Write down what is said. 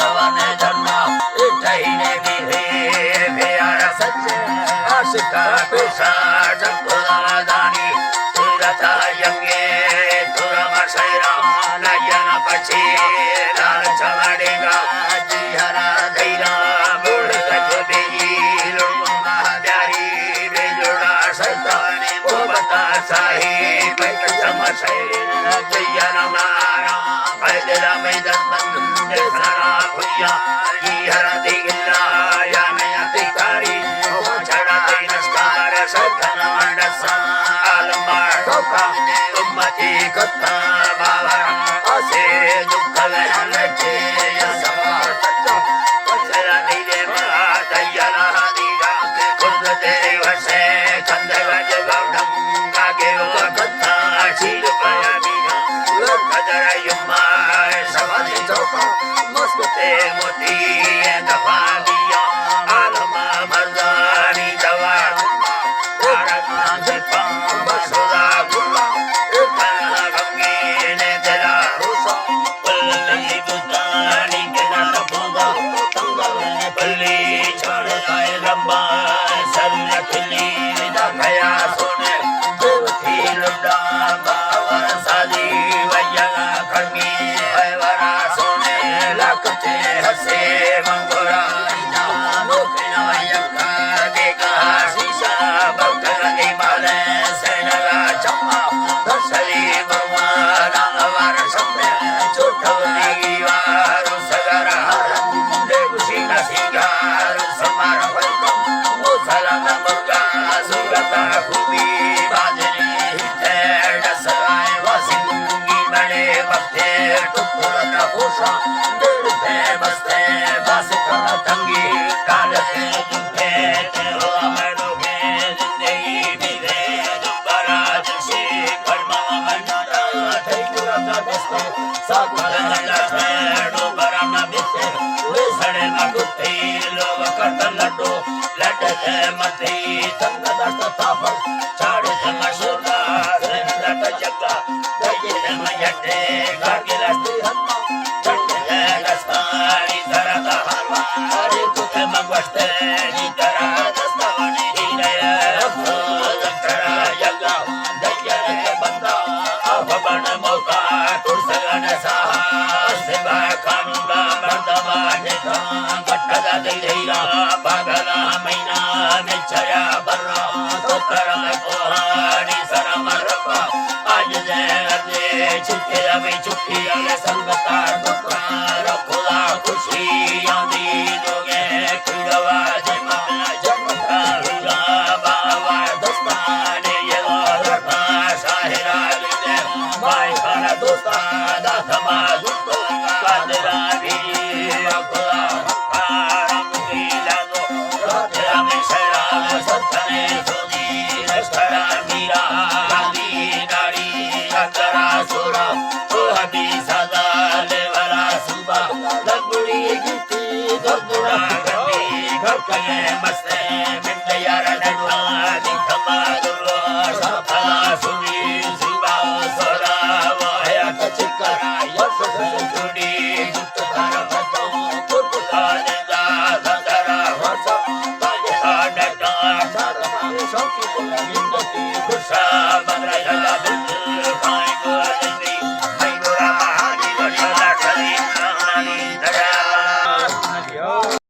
लवने जन्मा इतने भी प्यार सच्चे आशिका पेशा जगुला दानी तुरता यंगे तुरमा शैरा नयन पछी लाल चवड़ेगा जी हरा धैरा बुढ़ तक बेई लुमा प्यारी बेजुड़ा सतानी बोबता साही बैठ चमशे जयन मारा पैदला मैदान बंद सारा भैया जी हरा दिगला या नया तिकारी छड़ा दे नस्कार सदन मंडसा आलमार टोका उम्मती कथा बाबा असे दुख वहन के सवार पचरा नीले मा दयला दीदा खुद तेरे वसे कंद गज गौडम गागे वो कथा शील पाया बीना कदर युमा सवारी टोका मस्कुते मोती दफा दिया आलमा मर्दानी दवा हसे मंगोरा Bye.